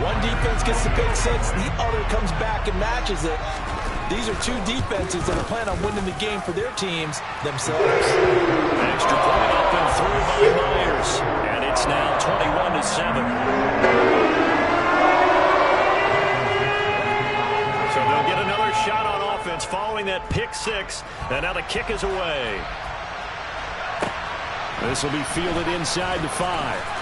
One defense gets the pick six, the other comes back and matches it. These are two defenses that are planning on winning the game for their teams themselves. Extra point up and through by Myers. And it's now 21-7. So they'll get another shot on offense following that pick six. And now the kick is away. This will be fielded inside the 5.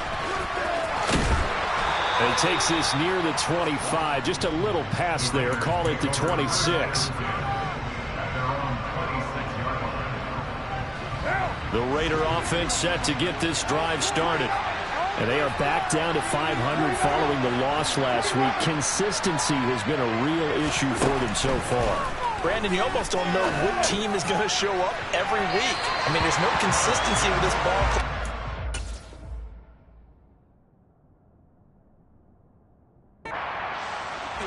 And he takes this near the 25. Just a little pass there. Call it the 26. The Raider offense set to get this drive started. And they are back down to 500 following the loss last week. Consistency has been a real issue for them so far. Brandon, you almost don't know what team is going to show up every week. I mean, there's no consistency with this ball.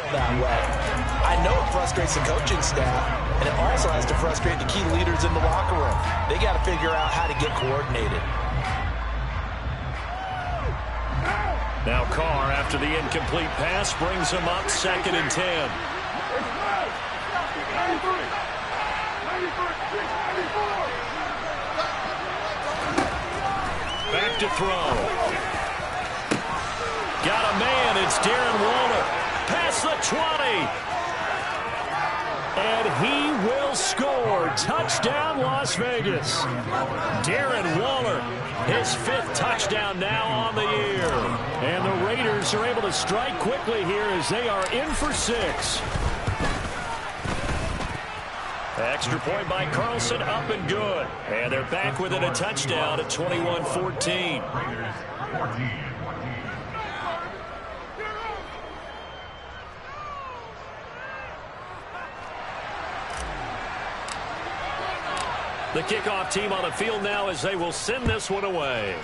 That way. I know it frustrates the coaching staff, and it also has to frustrate the key leaders in the locker room. They got to figure out how to get coordinated. Now Carr, after the incomplete pass, brings him up 2nd and 10. Back to throw. Got a man. It's Darren Waller. Past the 20. And he will score. Touchdown, Las Vegas. Darren Waller, his 5th touchdown now on the year. And the Raiders are able to strike quickly here as they are in for 6. Extra point by Carlson, up and good. And they're back within a touchdown at 21-14. The kickoff team on the field now as they will send this one away.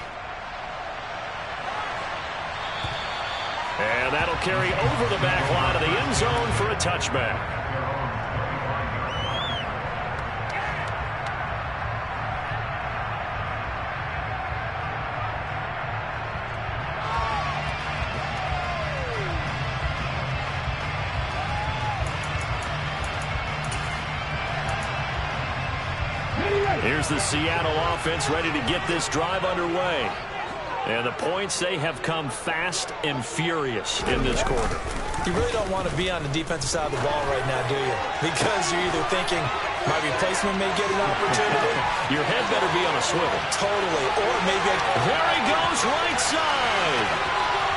And that'll carry over the back line of the end zone for a touchback. Here's the Seattle offense ready to get this drive underway. And the points, they have come fast and furious in this quarter. You really don't want to be on the defensive side of the ball right now, do you? Because you're either thinking my replacement may get an opportunity. Your head better be on a swivel. Totally. Or maybe there he goes, right side.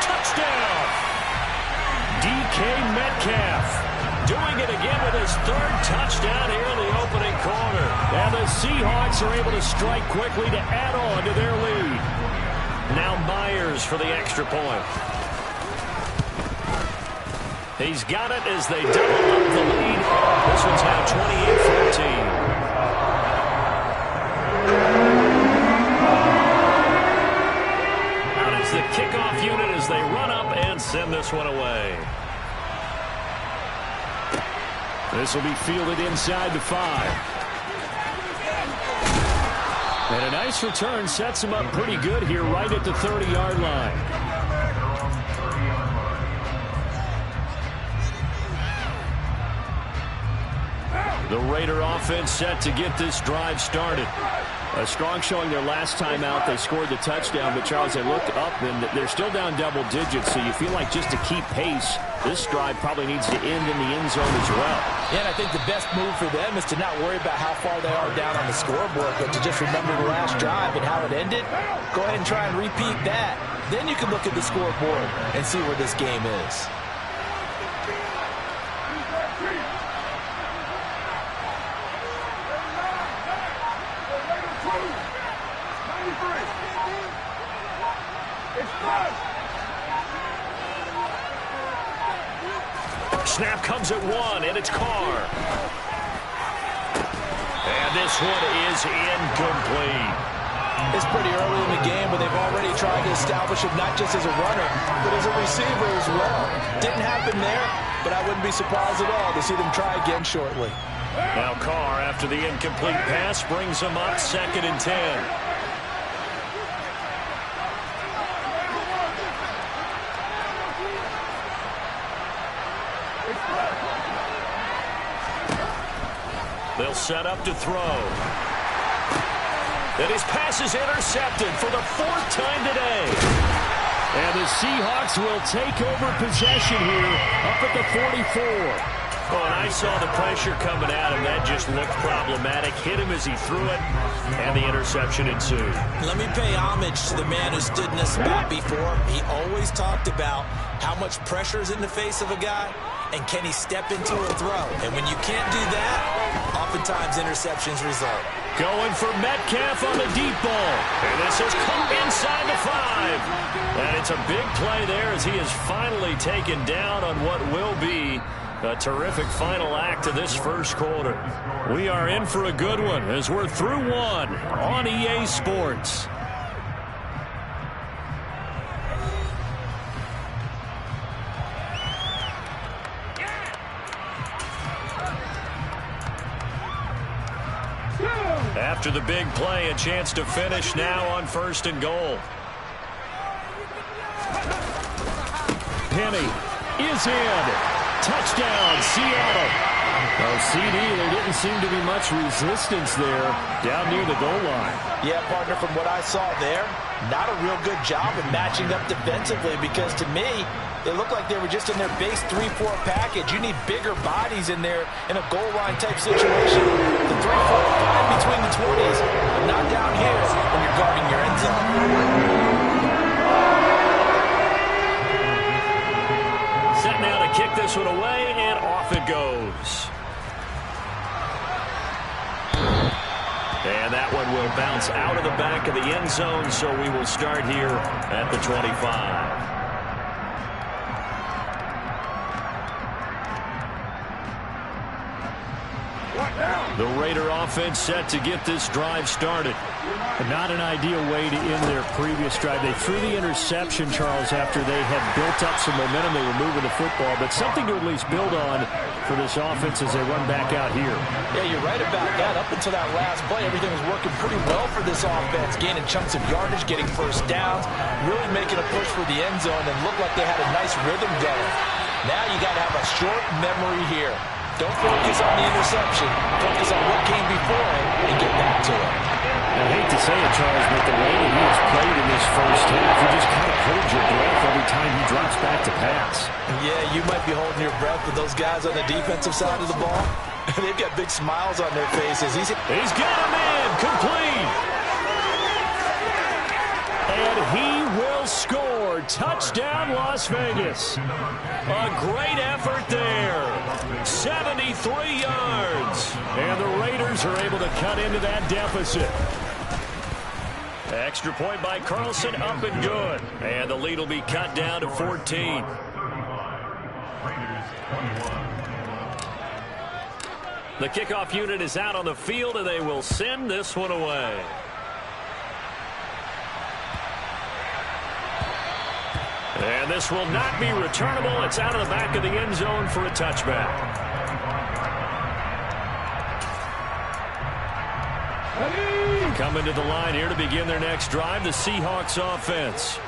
Touchdown. DK Metcalf. Doing it again with his 3rd touchdown here in the opening quarter. And the Seahawks are able to strike quickly to add on to their lead. Now Myers for the extra point. He's got it as they double up the lead. This one's now 28-14. Out is the kickoff unit as they run up and send this one away. This will be fielded inside the 5. And a nice return sets him up pretty good here right at the 30-yard line. The Raider offense set to get this drive started. A strong showing their last time out. They scored the touchdown, but Charles, they looked up and they're still down double digits, so you feel like just to keep pace, this drive probably needs to end in the end zone as well. Yeah, and I think the best move for them is to not worry about how far they are down on the scoreboard, but to just remember the last drive and how it ended. Go ahead and try and repeat that. Then you can look at the scoreboard and see where this game is. Snap comes at 1, and it's Carr. And this one is incomplete. It's pretty early in the game, but they've already tried to establish him not just as a runner, but as a receiver as well. Didn't happen there, but I wouldn't be surprised at all to see them try again shortly. Now Carr, after the incomplete pass, brings him up 2nd and 10. They'll set up to throw. And his pass is intercepted for the 4th time today. And the Seahawks will take over possession here up at the 44. Oh, and I saw the pressure coming at him. That just looked problematic. Hit him as he threw it, and the interception ensued. Let me pay homage to the man who stood in this spot before. He always talked about how much pressure is in the face of a guy, and can he step into a throw. And when you can't do that, oftentimes interceptions result. Going for Metcalf on the deep ball. And this is caught inside the 5. And it's a big play there as he is finally taken down on what will be a terrific final act to this first quarter. We are in for a good one as we're through one on EA Sports. After the big play, a chance to finish now on 1st and goal. Penny is in. Touchdown, Seattle. Oh, CD, there didn't seem to be much resistance there down near the goal line. Yeah, partner, from what I saw there, not a real good job of matching up defensively because to me, they looked like they were just in their base 3-4 package. You need bigger bodies in there in a goal line type situation. The 3-4 fine between the 20s, but not down here when you're guarding your end zone. Set now to kick this one away, and off it goes. And that one will bounce out of the back of the end zone, so we will start here at the 25. The Raider offense set to get this drive started. Not an ideal way to end their previous drive. They threw the interception, Charles, after they had built up some momentum. They were moving the football, but something to at least build on for this offense as they run back out here. Yeah, you're right about that. Up until that last play, everything was working pretty well for this offense, gaining chunks of yardage, getting first downs, really making a push for the end zone, and looked like they had a nice rhythm going. Now you got to have a short memory here. Don't focus on the interception. Focus on what came before it and get back to it. I hate to say it, Charles, but the way that he has played in this first half, you just kind of hold your breath every time he drops back to pass. Yeah, you might be holding your breath with those guys on the defensive side of the ball. They've got big smiles on their faces. He's got a man complete. And he will score. Touchdown, Las Vegas. A great effort there. 73 yards. And the Raiders are able to cut into that deficit. Extra point by Carlson, up and good. And the lead will be cut down to 14. The kickoff unit is out on the field, and they will send this one away. And this will not be returnable. It's out of the back of the end zone for a touchback. Coming to the line here to begin their next drive, the Seahawks offense.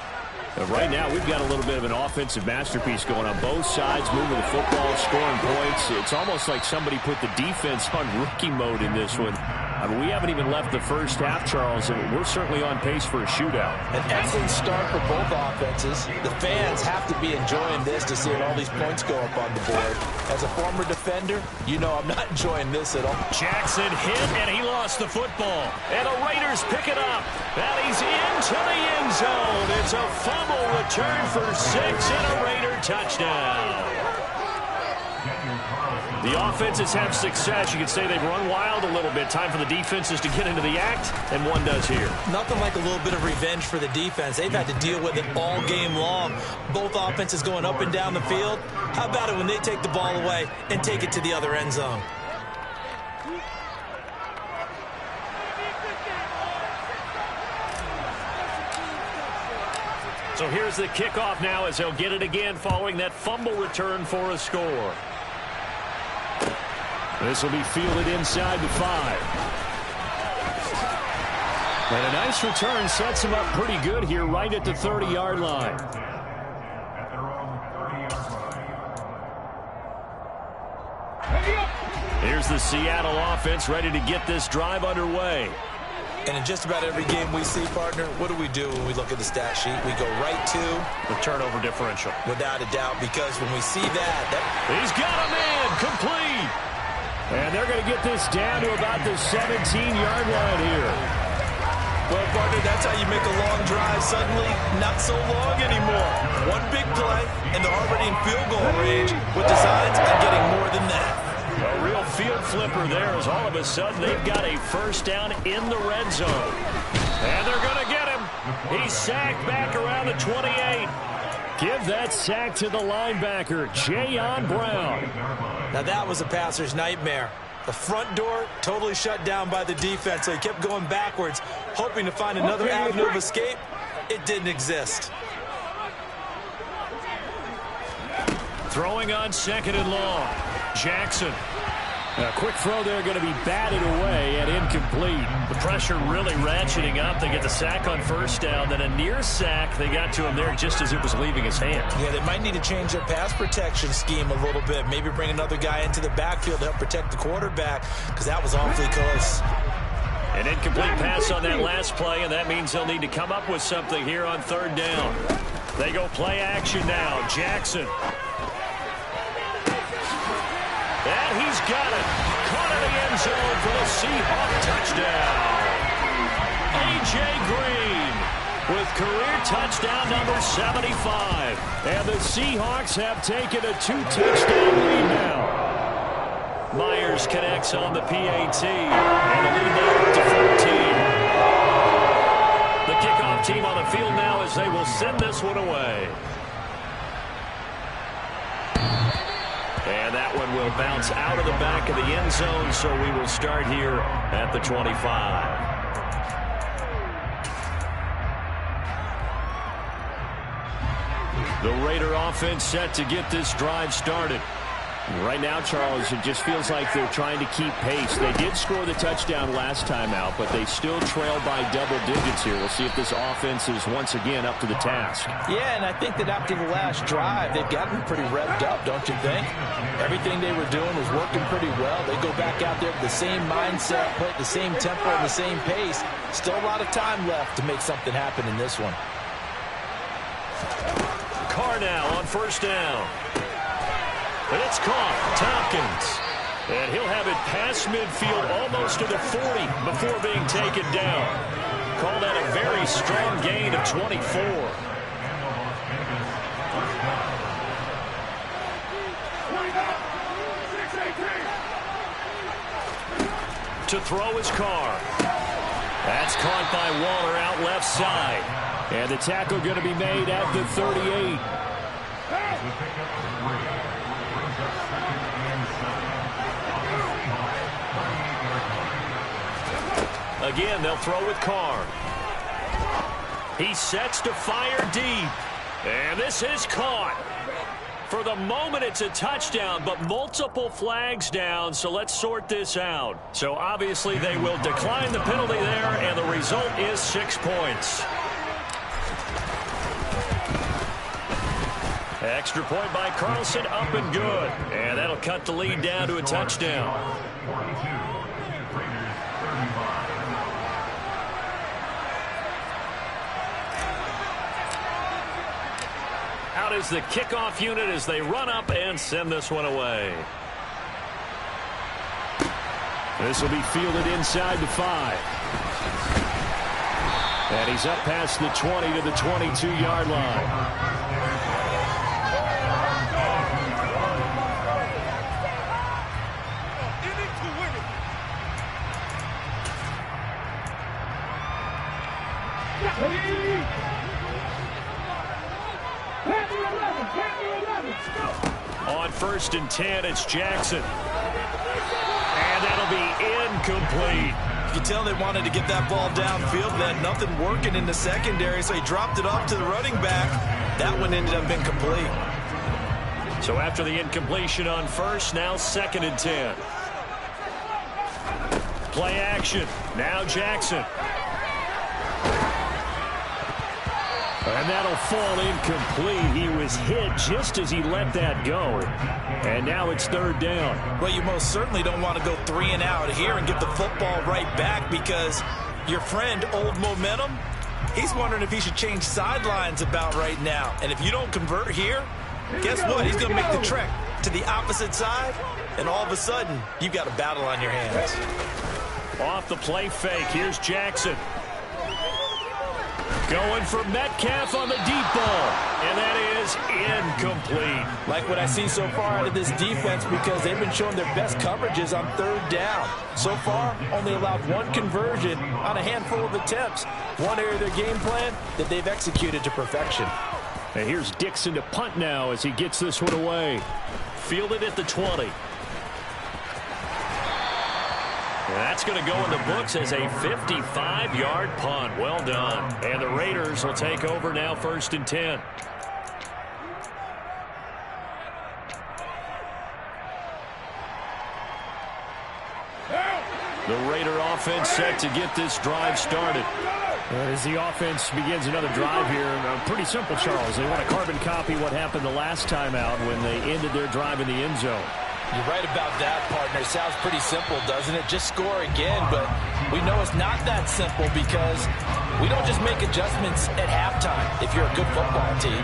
Right now, we've got a little bit of an offensive masterpiece going on both sides, moving the football, scoring points. It's almost like somebody put the defense on rookie mode in this one. I mean, we haven't even left the first half, Charles, and we're certainly on pace for a shootout. An excellent start for both offenses. The fans have to be enjoying this to see all these points go up on the board. As a former defender, you know I'm not enjoying this at all. Jackson hit, and he lost the football. And the Raiders pick it up. And he's into the end zone. It's a fumble return for 6 and a Raider touchdown. The offenses have success. You could say they've run wild a little bit. Time for the defenses to get into the act, and one does here. Nothing like a little bit of revenge for the defense. They've had to deal with it all game long. Both offenses going up and down the field. How about it when they take the ball away and take it to the other end zone? So here's the kickoff now as they'll get it again following that fumble return for a score. This will be fielded inside the 5. And a nice return sets him up pretty good here right at the 30-yard line. Here's the Seattle offense ready to get this drive underway. And in just about every game we see, partner, what do we do when we look at the stat sheet? We go right to the turnover differential. Without a doubt, because when we see that he's got a man complete. And they're going to get this down to about the 17-yard line here. Well, partner, that's how you make a long drive suddenly not so long anymore. One big play, and they're already in field goal range with designs on getting more than that. A real field flipper there as all of a sudden they've got a first down in the red zone. And they're going to get him. He's sacked back around the 28. Give that sack to the linebacker, Jayon Brown. Now that was a passer's nightmare. The front door totally shut down by the defense, so he kept going backwards, hoping to find another avenue of escape. It didn't exist. Throwing on 2nd and long. Jackson. A quick throw there going to be batted away and incomplete. The pressure really ratcheting up. They get the sack on first down, then a near sack. They got to him there just as it was leaving his hand. Yeah, they might need to change their pass protection scheme a little bit. Maybe bring another guy into the backfield to help protect the quarterback, because that was awfully close. An incomplete pass on that last play, and that means they'll need to come up with something here on 3rd down. They go play action now. Jackson. And he's got it. Caught in the end zone for the Seahawk touchdown. A.J. Green with career touchdown number 75. And the Seahawks have taken a 2-touchdown lead now. Myers connects on the PAT. And the lead now up to 14. The kickoff team on the field now as they will send this one away. And that one will bounce out of the back of the end zone, so we will start here at the 25. The Raider offense set to get this drive started. Right now, Charles, it just feels like they're trying to keep pace. They did score the touchdown last time out, but they still trail by double digits here. We'll see if this offense is once again up to the task. Yeah, and I think that after the last drive, they've gotten pretty revved up, don't you think? Everything they were doing was working pretty well. They go back out there with the same mindset, play at the same tempo and the same pace. Still a lot of time left to make something happen in this one. Carr now on first down. And it's caught. Tompkins. And he'll have it past midfield almost to the 40 before being taken down. Call that a very strong gain of 24. To throw his Carr. That's caught by Waller out left side. And the tackle going to be made at the 38. Again, they'll throw with Carr. He sets to fire deep. And this is caught. For the moment, it's a touchdown, but multiple flags down, so let's sort this out. So obviously they will decline the penalty there, and the result is 6 points. Extra point by Carlson, up and good. And that'll cut the lead down to a touchdown. Out is the kickoff unit as they run up and send this one away. This will be fielded inside the 5. And he's up past the 20 to the 22-yard line. On 1st and 10, it's Jackson. And that'll be incomplete. You can tell they wanted to get that ball downfield. They had nothing working in the secondary, so he dropped it off to the running back. That one ended up incomplete. So after the incompletion on 1st, now 2nd and 10. Play action. Now Jackson. And that'll fall incomplete. He was hit just as he let that go. And now it's third down. Well, you most certainly don't want to go 3 and out here and get the football right back, because your friend, Old Momentum, he's wondering if he should change sidelines about right now. And if you don't convert here, guess what? He's going to make the trek to the opposite side, and all of a sudden, you've got a battle on your hands. Off the play fake, here's Jackson. Going for Metcalf on the deep ball, and that is incomplete. Like what I see so far out of this defense, because they've been showing their best coverages on third down. So far, only allowed 1 conversion on a handful of attempts. One area of their game plan that they've executed to perfection. And here's Dixon to punt now as he gets this one away. Fielded at the 20. That's going to go in the books as a 55-yard punt. Well done. And the Raiders will take over now, 1st and 10. The Raider offense set to get this drive started. As the offense begins another drive here, pretty simple, Charles. They want to carbon copy what happened the last time out when they ended their drive in the end zone. You're right about that, partner. Sounds pretty simple, doesn't it? Just score again, but we know it's not that simple, because we don't just make adjustments at halftime if you're a good football team.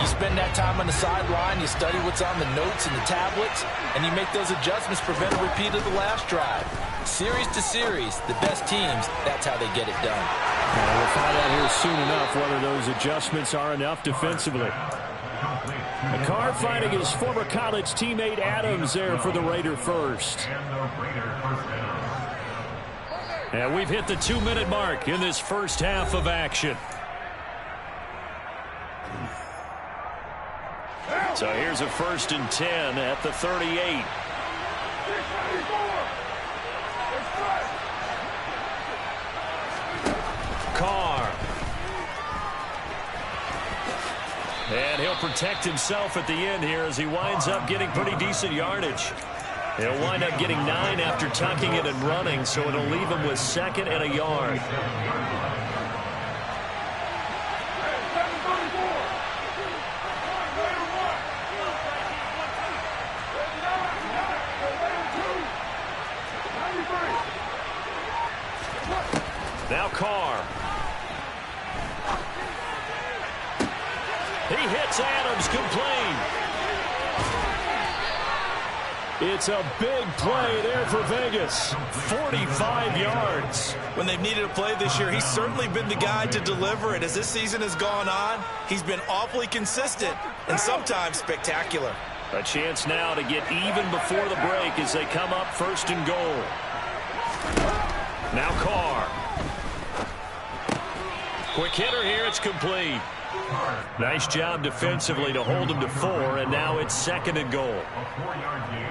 You spend that time on the sideline, you study what's on the notes and the tablets, and you make those adjustments, prevent a repeat of the last drive. Series to series, the best teams, that's how they get it done. And we'll find out here soon enough whether those adjustments are enough defensively. McCarr finding his former college teammate Adams there for the Raider first. And we've hit the 2-minute mark in this first half of action. So here's a 1st and 10 at the 38. Carr. And he'll protect himself at the end here as he winds up getting pretty decent yardage. He'll wind up getting 9 after tucking it and running, so it'll leave him with 2nd and a yard. Now Carr. He hits Adams, complete. It's a big play there for Vegas. 45 yards. When they've needed a play this year, he's certainly been the guy to deliver it. As this season has gone on, he's been awfully consistent and sometimes spectacular. A chance now to get even before the break as they come up 1st and goal. Now Carr. Quick hitter here, it's complete. Nice job defensively to hold him to 4, and now it's 2nd and goal. A 4-yard gain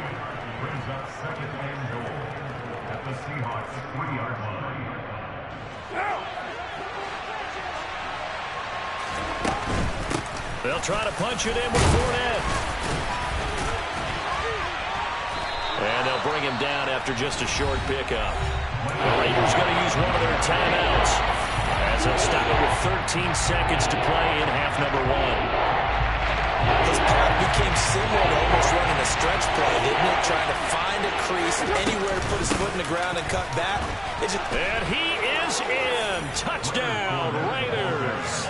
brings up 2nd and goal at the Seahawks 3-yard line. They'll try to punch it in with Fournette. And they'll bring him down after just a short pickup. The Raiders going to use one of their timeouts as they'll stop it with 13 seconds to play in half number 1. This pass became similar to almost running a stretch play, didn't it? Trying to find a crease, anywhere to put his foot in the ground and cut back. And he is in. Touchdown, Raiders.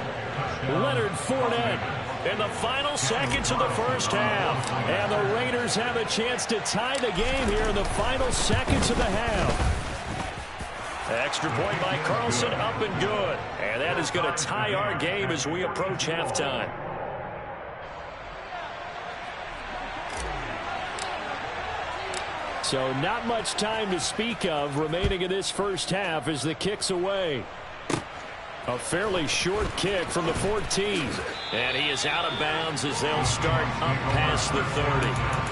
Leonard Fournette in the final seconds of the first half. And the Raiders have a chance to tie the game here in the final seconds of the half. Extra point by Carlson, up and good. And that is going to tie our game as we approach halftime. So not much time to speak of remaining in this first half as the kick's away. A fairly short kick from the 14. And he is out of bounds as they'll start up past the 30.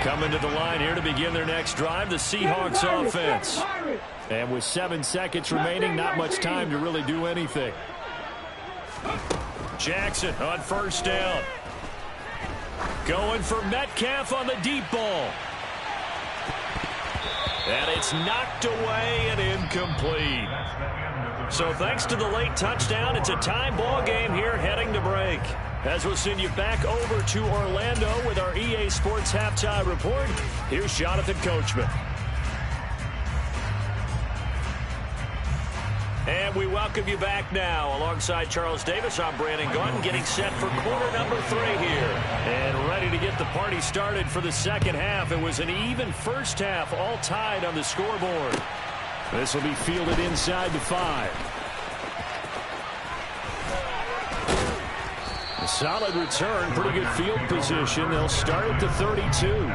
Coming to the line here to begin their next drive, the Seahawks offense. And with 7 seconds remaining, not much time to really do anything. Jackson on first down. Going for Metcalf on the deep ball. And it's knocked away and incomplete. So thanks to the late touchdown, it's a tie ball game here heading to break. As we'll send you back over to Orlando with our EA Sports Halftime Report, here's Jonathan Coachman. And we welcome you back now. Alongside Charles Davis, I'm Brandon Gaudin, getting set for quarter number 3 here. And ready to get the party started for the second half. It was an even first half, all tied on the scoreboard. This will be fielded inside the 5. A solid return, pretty good field position. They'll start at the 32.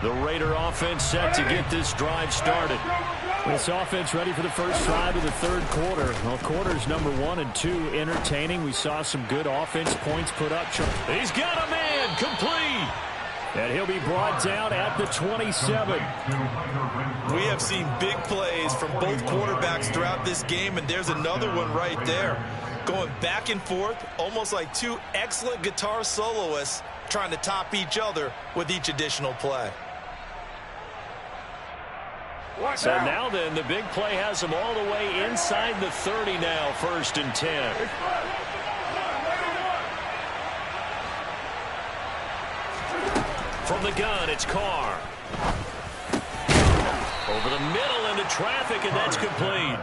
The Raider offense set to get this drive started. This offense ready for the first drive of the third quarter. Well, quarters number 1 and 2 entertaining. We saw some good offense points put up. He's got a man complete. And he'll be brought down at the 27. We have seen big plays from both quarterbacks throughout this game, and there's another one right there. Going back and forth, almost like 2 excellent guitar soloists trying to top each other with each additional play. So now then, the big play has them all the way inside the 30 now, 1st and 10. From the gun, it's Carr. Over the middle into traffic, and that's complete.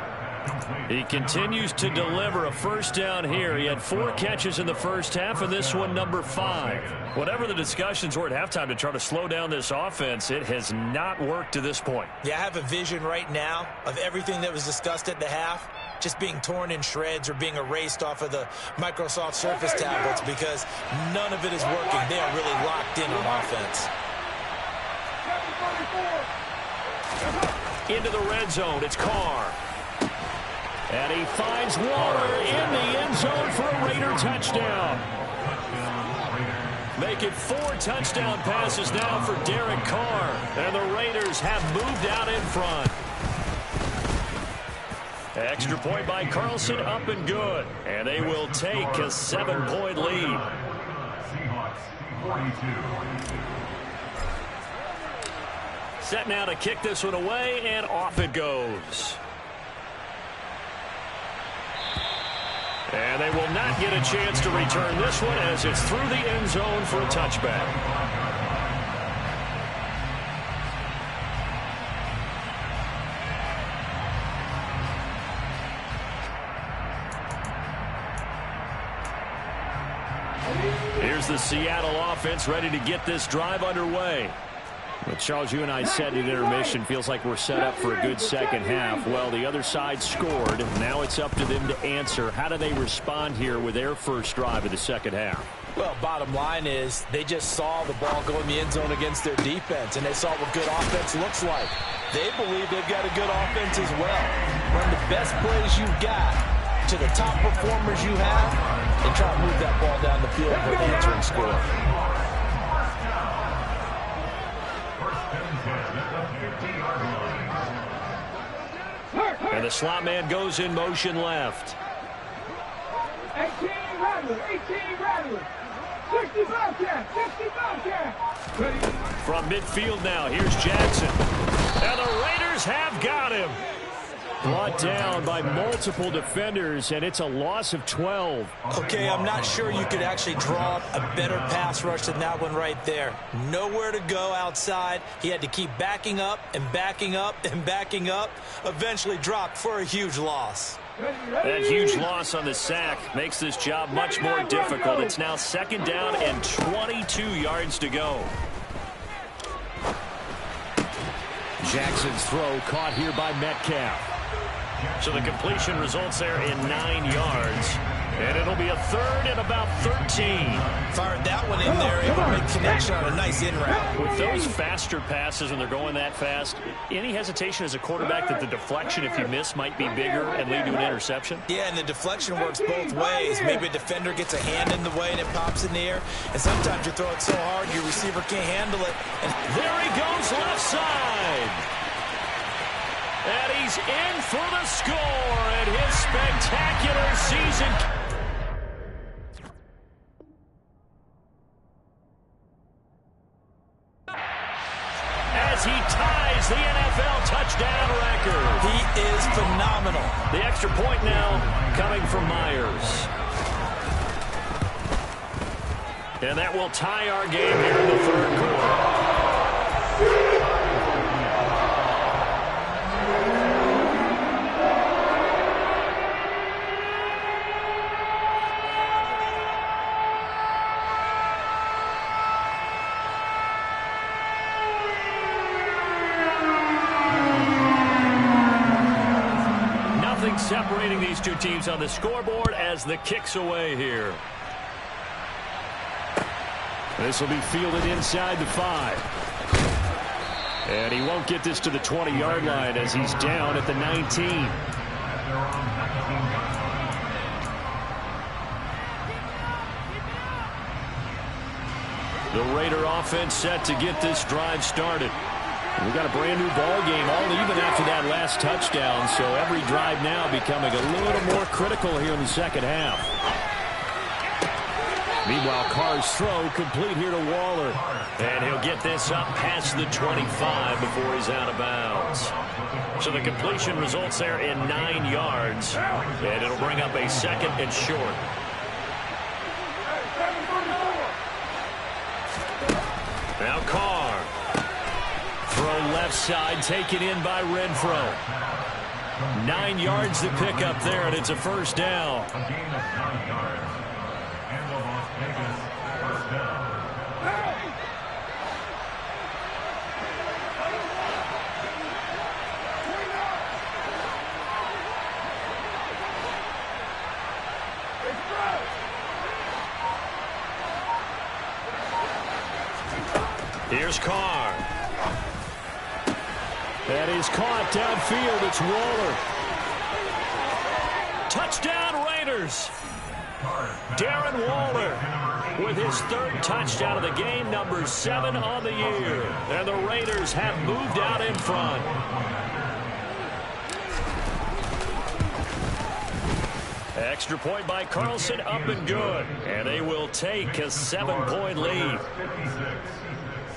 He continues to deliver a first down here. He had 4 catches in the first half, and this one number 5. Whatever the discussions were at halftime to try to slow down this offense, it has not worked to this point. Yeah, I have a vision right now of everything that was discussed at the half just being torn in shreds or being erased off of the Microsoft Surface tablets because none of it is working. They are really locked in on offense. Into the red zone, it's Carr. And he finds Waller in the end zone for a Raider touchdown. Make it 4 touchdown passes now for Derek Carr. And the Raiders have moved out in front. Extra point by Carlson, up and good. And they will take a 7-point lead. Seahawks 42. Set now to kick this one away, and off it goes. And they will not get a chance to return this one as it's through the end zone for a touchback. Here's the Seattle offense ready to get this drive underway. But Charles, you and I said at intermission, feels like we're set up for a good second half. Well, the other side scored. Now it's up to them to answer. How do they respond here with their first drive of the second half? Well, bottom line is they just saw the ball go in the end zone against their defense, and they saw what good offense looks like. They believe they've got a good offense as well. Run the best plays you've got to the top performers you have and try to move that ball down the field for an answering score. And the slot man goes in motion left. 18 Rattler, 18 Rattler. 65 count, 65 count. From midfield now, here's Jackson. And the Raiders have got him. Brought down by multiple defenders, and it's a loss of 12. Okay, I'm not sure you could actually draw up a better pass rush than that one right there. Nowhere to go outside. He had to keep backing up and backing up and backing up. Eventually dropped for a huge loss. That huge loss on the sack makes this job much more difficult. It's now 2nd down and 22 yards to go. Jackson's throw caught here by Metcalf. So the completion results there in 9 yards. And it'll be a third and about 13. Fired that one in there, able to make connection on a nice in route. With those faster passes when they're going that fast, any hesitation as a quarterback that the deflection, if you miss, might be bigger and lead to an interception? Yeah, and the deflection works both ways. Maybe a defender gets a hand in the way and it pops in the air. And sometimes you throw it so hard your receiver can't handle it. And there he goes left side. And he's in for the score in his spectacular season. As he ties the NFL touchdown record. He is phenomenal. The extra point now coming from Myers. And that will tie our game here in the third quarter. Separating these two teams on the scoreboard as the kick's away here. This will be fielded inside the 5. And he won't get this to the 20-yard line as he's down at the 19. The Raider offense set to get this drive started. We've got a brand new ball game, all even after that last touchdown, so every drive now becoming a little more critical here in the second half. Meanwhile, Carr's throw complete here to Waller. And he'll get this up past the 25 before he's out of bounds. So the completion results there in 9 yards, and it'll bring up a second and short. Now Carr. Throw left side, taken in by Renfro. 9 yards to pick up there, and it's a first down. A gain of 9 yards. And the Las Vegas first down. Here's Carr. That is caught downfield. It's Waller. Touchdown Raiders. Darren Waller with his third touchdown of the game, number 7 on the year. And the Raiders have moved out in front. Extra point by Carlson, up and good. And they will take a 7-point lead. 56.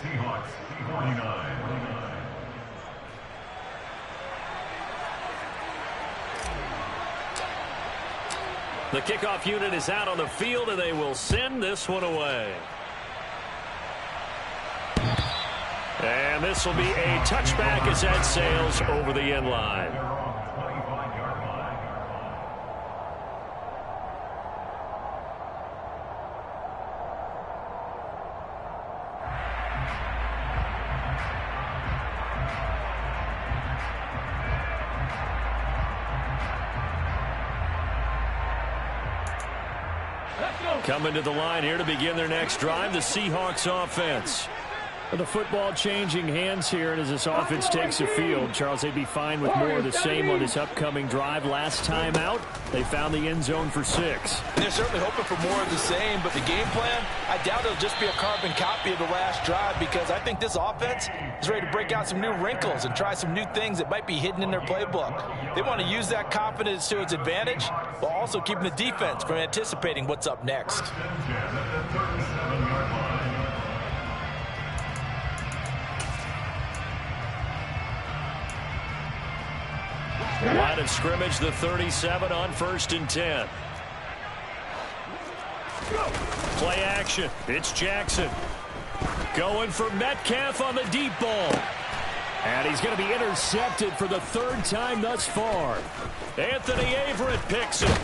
Seahawks 49. The kickoff unit is out on the field, and they will send this one away. And this will be a touchback as that sails over the end line. Coming to the line here to begin their next drive, the Seahawks offense. The football changing hands here, and as this offense takes the field, Charles, they'd be fine with more of the same on this upcoming drive. Last time out, they found the end zone for 6. They're certainly hoping for more of the same, but the game plan, I doubt it'll just be a carbon copy of the last drive, because I think this offense is ready to break out some new wrinkles and try some new things that might be hidden in their playbook. They want to use that confidence to its advantage, while also keeping the defense from anticipating what's up next. Line of scrimmage, the 37 on 1st and 10. Play action. It's Jackson. Going for Metcalf on the deep ball. And he's going to be intercepted for the 3rd time thus far. Anthony Averett picks it.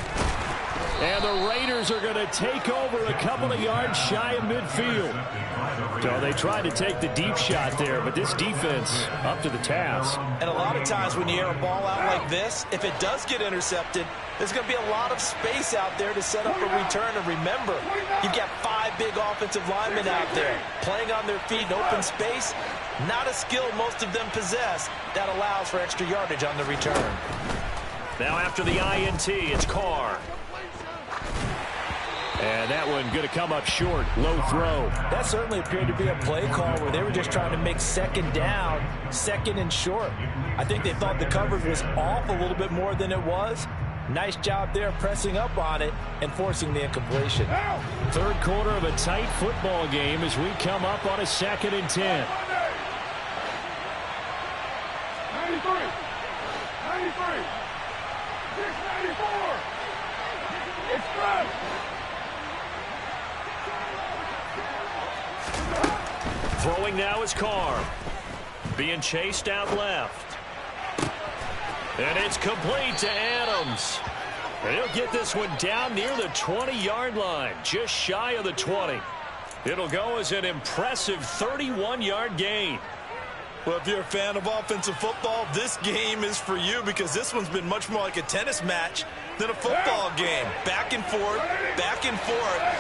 And the Raiders are going to take over a couple of yards shy of midfield. So they tried to take the deep shot there, but this defense up to the task. And a lot of times when you air a ball out like this, if it does get intercepted, there's going to be a lot of space out there to set up a return. And remember, you've got 5 big offensive linemen out there playing on their feet in open space. Not a skill most of them possess that allows for extra yardage on the return. Now after the INT, it's Carr. And that one going to come up short. Low throw. That certainly appeared to be a play call where they were just trying to make second down, second and short. I think they thought the coverage was off a little bit more than it was. Nice job there pressing up on it and forcing the incompletion. Third quarter of a tight football game as we come up on a 2nd and 10. 93. 93. 694. It's good. Throwing now is Carr. Being chased out left. And it's complete to Adams. And he'll get this one down near the 20-yard line, just shy of the 20. It'll go as an impressive 31-yard gain. Well, if you're a fan of offensive football, this game is for you because this one's been much more like a tennis match than a football game. Back and forth,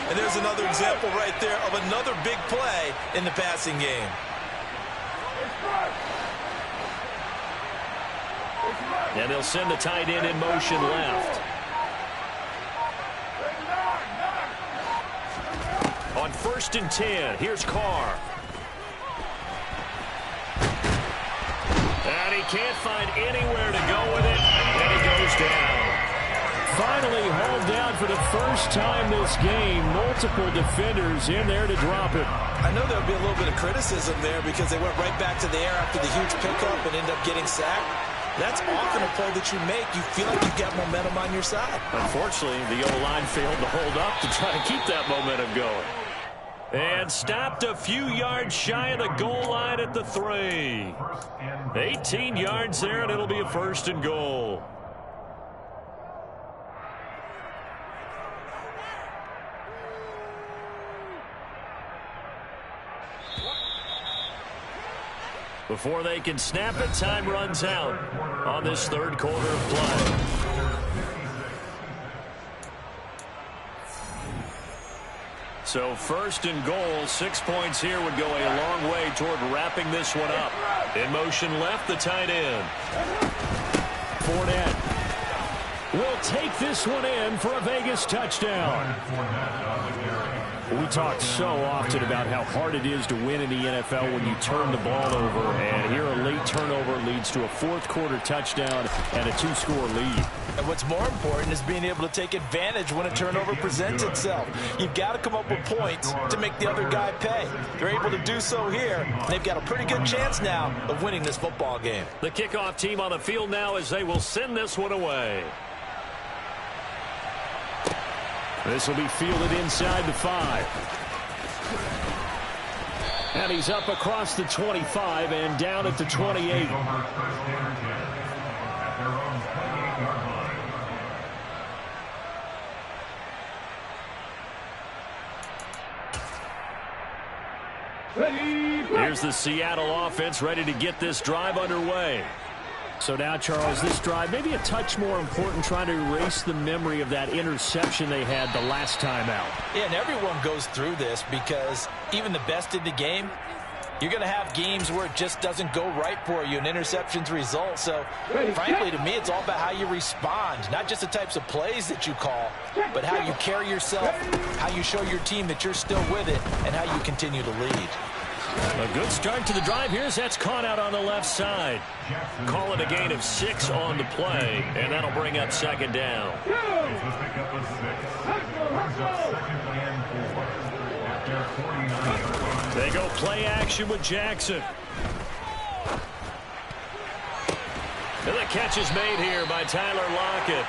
and there's another example right there of another big play in the passing game. And they'll send the tight end in motion left. On 1st and 10, here's Carr. And he can't find anywhere to go with it, and he goes down. Finally hauled down for the first time this game. Multiple defenders in there to drop it. I know there'll be a little bit of criticism there because they went right back to the air after the huge pickup and ended up getting sacked. That's often a play that you make. You feel like you've got momentum on your side. Unfortunately, the O-line failed to hold up to try to keep that momentum going. And stopped a few yards shy of the goal line at the 3. 18 yards there, and it'll be a 1st and goal. Before they can snap it, time runs out on this third quarter of play. So 1st and goal, 6 points here would go a long way toward wrapping this one up. In motion left, the tight end. Fournette will take this one in for a Vegas touchdown. We talk so often about how hard it is to win in the NFL when you turn the ball over. And here a late turnover leads to a 4th quarter touchdown and a 2-score lead. And what's more important is being able to take advantage when a turnover presents itself. You've got to come up with points to make the other guy pay. They're able to do so here. They've got a pretty good chance now of winning this football game. The kickoff team on the field now as they will send this one away. This will be fielded inside the 5. And he's up across the 25 and down at the 28. Here's the Seattle offense ready to get this drive underway. So now, Charles, this drive maybe a touch more important, trying to erase the memory of that interception they had the last time out. Yeah, and everyone goes through this because even the best in the game, you're going to have games where it just doesn't go right for you, and interceptions result. So, frankly, to me, it's all about how you respond, not just the types of plays that you call, but how you carry yourself, how you show your team that you're still with it, and how you continue to lead. A good start to the drive here as that's caught out on the left side. Call it a gain of 6 on the play, and that'll bring up 2nd down. They go play action with Jackson. And the catch is made here by Tyler Lockett.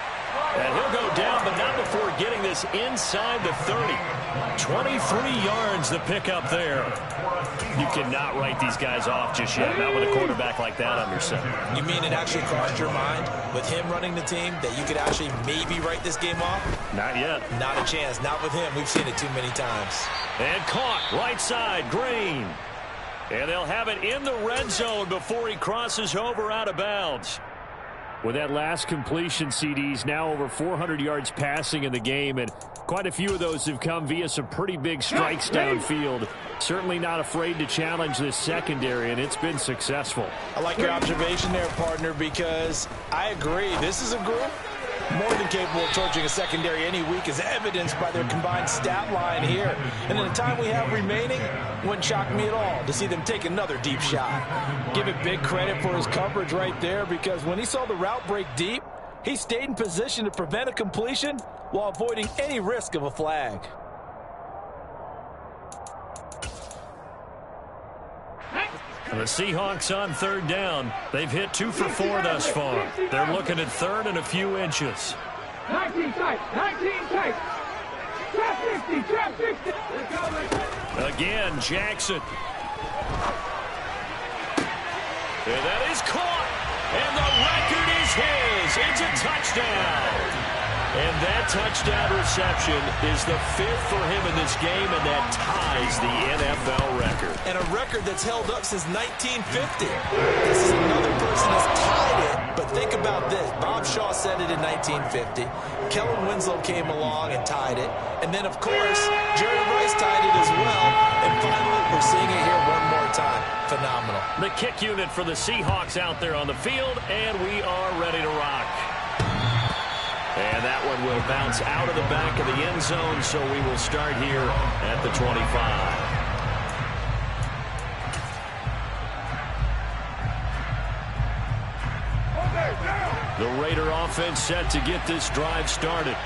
And he'll go down, but not before getting this inside the 30. 23 yards the pickup there. You cannot write these guys off just yet, not with a quarterback like that under center. You mean it actually crossed your mind with him running the team that you could actually maybe write this game off? Not yet. Not a chance. Not with him. We've seen it too many times. And caught right side, Green. And they'll have it in the red zone before he crosses over out of bounds. With that last completion, CD's now over 400 yards passing in the game, and quite a few of those have come via some pretty big strikes downfield. Certainly not afraid to challenge this secondary, and it's been successful. I like your observation there, partner, because I agree. This is a group more than capable of torching a secondary any week, as evidenced by their combined stat line here. And in the time we have remaining, wouldn't shock me at all to see them take another deep shot. Give it big credit for his coverage right there, because when he saw the route break deep, he stayed in position to prevent a completion while avoiding any risk of a flag. And the Seahawks on third down. They've hit 2 for 4 thus far. They're looking at third and a few inches. 19 tight, 19 tight. Trap 60, trap 60. Again, Jackson. And that is caught. And the record is his. It's a touchdown. And that touchdown reception is the 5th for him in this game, and that ties the NFL record. And a record that's held up since 1950. This is another person that's tied it, but think about this. Bob Shaw said it in 1950. Kellen Winslow came along and tied it. And then, of course, Jerry Rice tied it as well. And finally, we're seeing it here one more time. Phenomenal. The kick unit for the Seahawks out there on the field, and we are ready to rock. And that one will bounce out of the back of the end zone, so we will start here at the 25. The Raider offense set to get this drive started.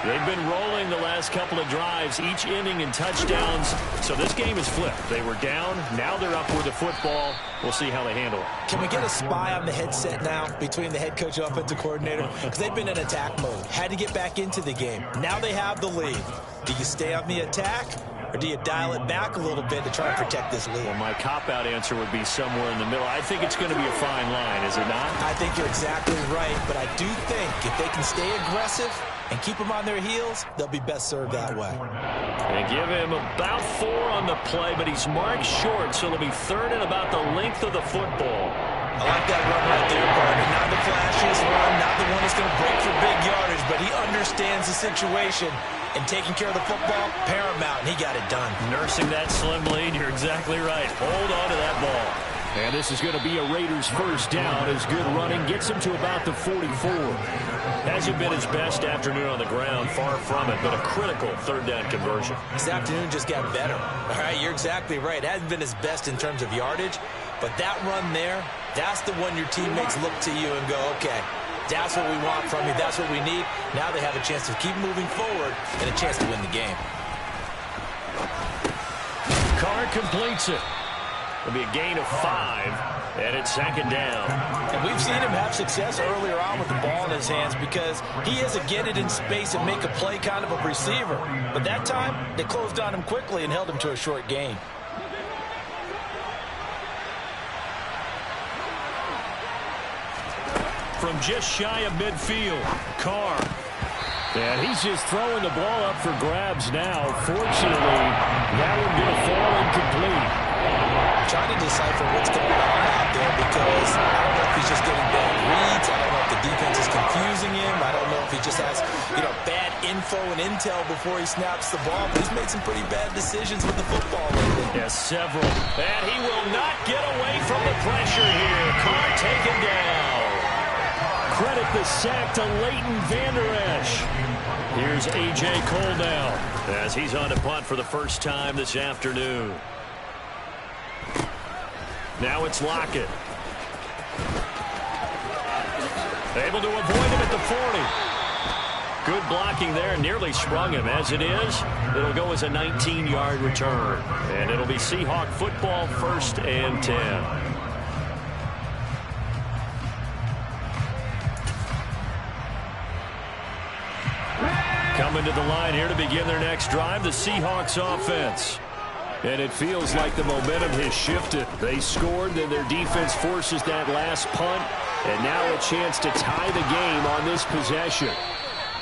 They've been rolling the last couple of drives, each inning in touchdowns. So this game is flipped. They were down. Now they're up with the football. We'll see how they handle it. Can we get a spy on the headset now between the head coach and offensive coordinator? Because they've been in attack mode. Had to get back into the game. Now they have the lead. Do you stay on the attack, or do you dial it back a little bit to try and protect this lead? Well, my cop-out answer would be somewhere in the middle. I think it's going to be a fine line, is it not? I think you're exactly right, but I do think if they can stay aggressive and keep them on their heels, they'll be best served that way. They give him about 4 on the play, but he's marked short, so it'll be third and about the length of the football. I like that run right there, partner. Not the flashiest run, not the one that's going to break for big yardage, but he understands the situation, and taking care of the football, paramount, and he got it done. Nursing that slim lead, you're exactly right. Hold on to that ball. And this is going to be a Raiders first down as good running gets him to about the 44. Hasn't been his best afternoon on the ground, far from it, but a critical third down conversion. This afternoon just got better. All right, you're exactly right. It hasn't been his best in terms of yardage, but that run there, that's the one your teammates look to you and go, okay, that's what we want from you. That's what we need. Now they have a chance to keep moving forward and a chance to win the game. Carr completes it. It'll be a gain of 5, and it's second down. And we've seen him have success earlier on with the ball in his hands because he has to get it in space and make a play kind of a receiver. But that time, they closed on him quickly and held him to a short gain. From just shy of midfield, Carr. And he's just throwing the ball up for grabs now. Fortunately, that one going to fall incomplete. I'm trying to decipher what's going on out there because I don't know if he's just getting bad reads. I don't know if the defense is confusing him. I don't know if he just has, bad info and intel before he snaps the ball. But he's made some pretty bad decisions with the football lately. Yes, several. And he will not get away from the pressure here. Carr taken down. Credit the sack to Leighton Vander Esch. Here's A.J. Cole now as he's on to punt for the first time this afternoon. Now it's Lockett. Able to avoid him at the 40. Good blocking there. Nearly sprung him. As it is, it'll go as a 19-yard return. And it'll be Seahawk football, 1st and 10. Coming to the line here to begin their next drive, the Seahawks offense. And it feels like the momentum has shifted. They scored, then their defense forces that last punt, and now a chance to tie the game on this possession.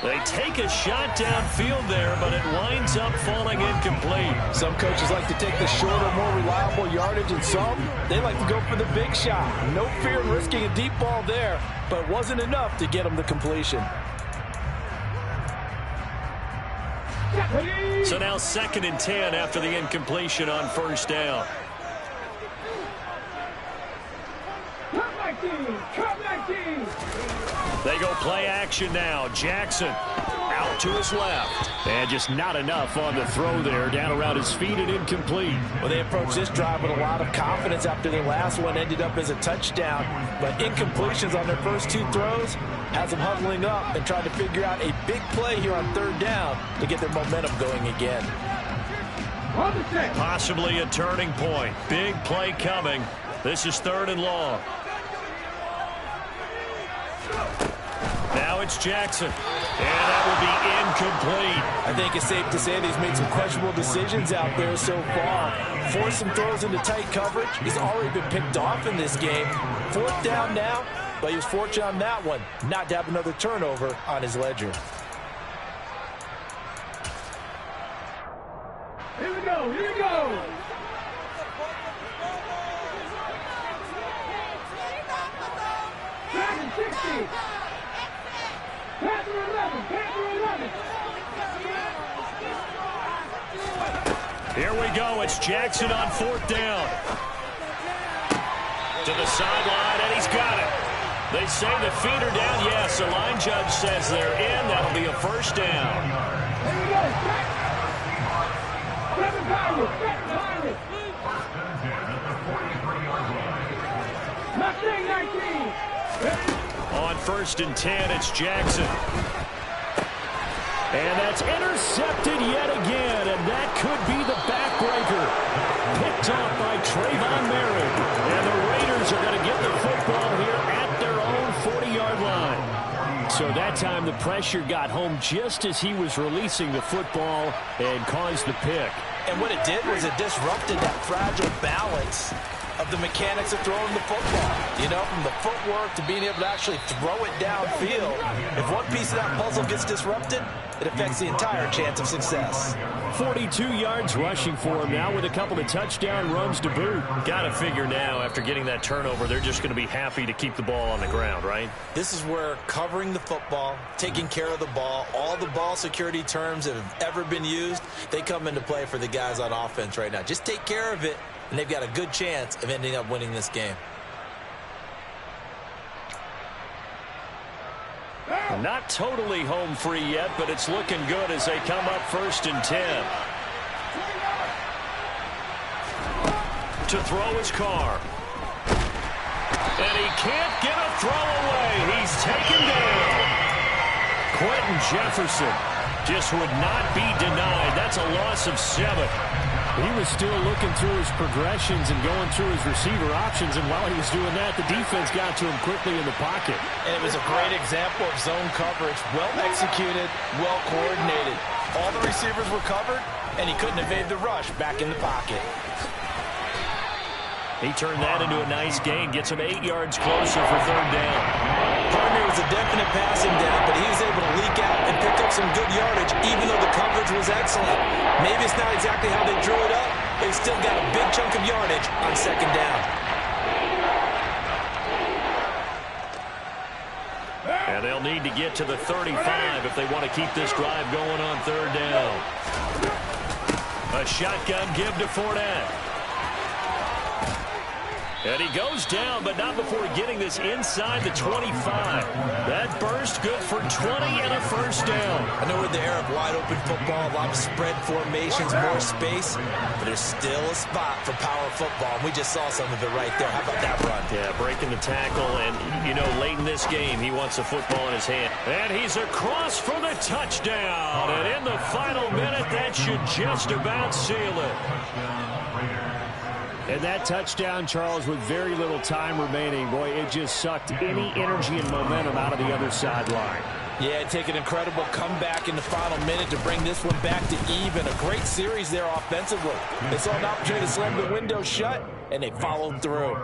They take a shot downfield there, but it winds up falling incomplete. Some coaches like to take the shorter, more reliable yardage, and some, they like to go for the big shot. No fear in risking a deep ball there, but it wasn't enough to get them the completion. So now 2nd and 10 after the incompletion on first down. They go play action now. Jackson out to his left. And just not enough on the throw there. Down around his feet and incomplete. Well, they approached this drive with a lot of confidence after their last one ended up as a touchdown. But incompletions on their first 2 throws has them huddling up and trying to figure out a big play here on 3rd down to get their momentum going again. Possibly a turning point. Big play coming. This is 3rd and long. Now it's Jackson. And that will be incomplete. I think it's safe to say that he's made some questionable decisions out there so far. Forced some throws into tight coverage. He's already been picked off in this game. 4th down now, but he was fortunate on that one not to have another turnover on his ledger. Here we go, here we go. Second 60. Panther 11, Panther 11. Here we go. It's Jackson on 4th down. To the sideline, and he's got it. They say the feet are down. Yes, the line judge says they're in. That'll be a first down. Here we go. Seven Pirates, Seven Pirates. Mustang 19. On 1st and 10, it's Jackson. And that's intercepted yet again, and that could be the backbreaker. Picked off by Trayvon Merritt. And the Raiders are going to get the football here at their own 40-yard line. So that time the pressure got home just as he was releasing the football and caused the pick. And what it did was it disrupted that fragile balance of the mechanics of throwing the football. You know, from the footwork to being able to actually throw it downfield. If one piece of that puzzle gets disrupted, it affects the entire chance of success. 42 yards rushing for him now with a couple of touchdown runs to boot. Got to figure now, after getting that turnover, they're just going to be happy to keep the ball on the ground, right? This is where covering the football, taking care of the ball, all the ball security terms that have ever been used, they come into play for the guys on offense right now. Just take care of it, and they've got a good chance of ending up winning this game. Not totally home free yet, but it's looking good as they come up 1st and 10. To throw his car. And he can't get a throw away. He's taken down. Quentin Jefferson just would not be denied. That's a loss of 7. He was still looking through his progressions and going through his receiver options, and while he was doing that, the defense got to him quickly in the pocket. And it was a great example of zone coverage. Well executed, well coordinated. All the receivers were covered, and he couldn't evade the rush back in the pocket. He turned that into a nice gain, gets him 8 yards closer for 3rd down. Partner was a definite passing down, but he was able to leak out and pick up some good yardage, even though the coverage was excellent. Maybe it's not exactly how they drew it up, but he still got a big chunk of yardage on 2nd down. And they'll need to get to the 35 if they want to keep this drive going on 3rd down. A shotgun give to Fournette. And he goes down, but not before getting this inside the 25. That burst good for 20 and a first down. I know we're in the era of wide-open football, a lot of spread formations, more space, but there's still a spot for power football, and we just saw some of it right there. How about that run? Yeah, breaking the tackle, and, you know, late in this game, he wants the football in his hand. And he's across for the touchdown. And in the final minute, that should just about seal it. And that touchdown, Charles, with very little time remaining, boy, it just sucked any energy and momentum out of the other sideline. Yeah, take an incredible comeback in the final minute to bring this one back to even. A great series there offensively. They saw an opportunity to slam the window shut, and they followed through.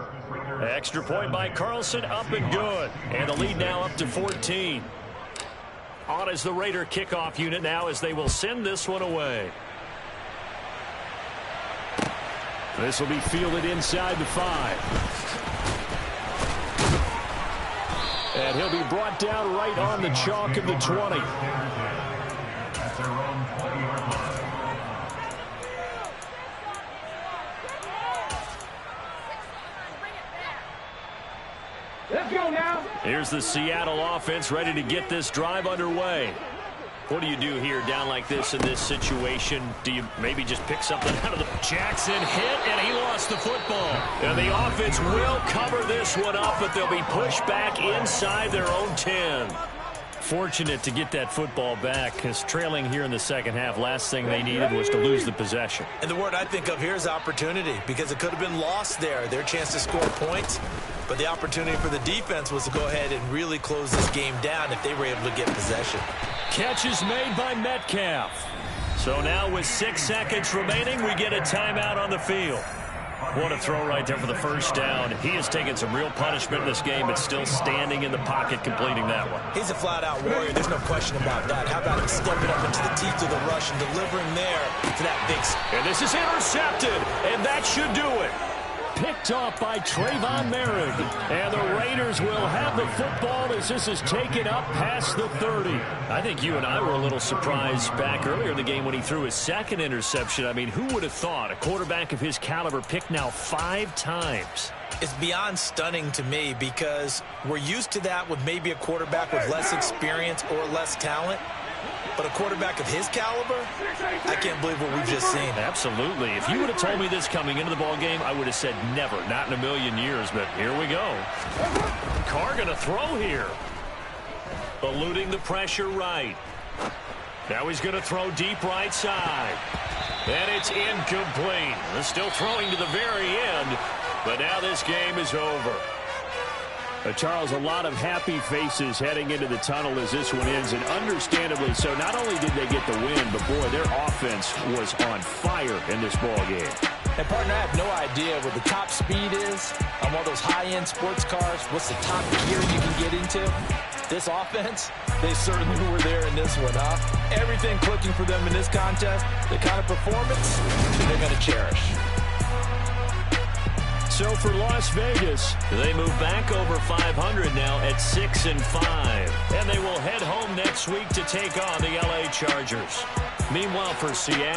Extra point by Carlson, up and good. And the lead now up to 14. On is the Raider kickoff unit now as they will send this one away. This will be fielded inside the 5. And he'll be brought down right on the chalk of the 20. At their own 20-yard line. Let's go now. Here's the Seattle offense ready to get this drive underway. What do you do here down like this in this situation? Do you maybe just pick something out of the... Jackson hit, and he lost the football. And the offense will cover this one up, but they'll be pushed back inside their own 10. Fortunate to get that football back, because trailing here in the second half, last thing they needed was to lose the possession. And the word I think of here is opportunity, because it could have been lost there, their chance to score points. But the opportunity for the defense was to go ahead and really close this game down if they were able to get possession. Catch is made by Metcalf. So now with 6 seconds remaining, we get a timeout on the field. What a throw right there for the first down. He has taken some real punishment in this game, but still standing in the pocket completing that one. He's a flat-out warrior. There's no question about that. How about him stepping up into the teeth of the rush and delivering there to that big... And this is intercepted, and that should do it. Picked off by Trayvon Merrick. And the Raiders will have the football as this is taken up past the 30. I think you and I were a little surprised back earlier in the game when he threw his second interception. I mean, who would have thought a quarterback of his caliber picked now 5 times? It's beyond stunning to me because we're used to that with maybe a quarterback with less experience or less talent. But a quarterback of his caliber, I can't believe what we've just seen. Absolutely. If you would have told me this coming into the ball game, I would have said never, not in a million years. But here we go. Carr going to throw here. Eluding the pressure right. Now he's going to throw deep right side. And it's incomplete. They're still throwing to the very end. But now this game is over. Charles, a lot of happy faces heading into the tunnel as this one ends, and understandably so. Not only did they get the win, but, boy, their offense was on fire in this ball game. And, partner, I have no idea what the top speed is on one of those high-end sports cars. What's the top gear you can get into? This offense, they certainly were there in this one, huh? Everything clicking for them in this contest, the kind of performance they're going to cherish. So for Las Vegas, they move back over 500 now at 6-5. And they will head home next week to take on the LA Chargers. Meanwhile, for Seattle,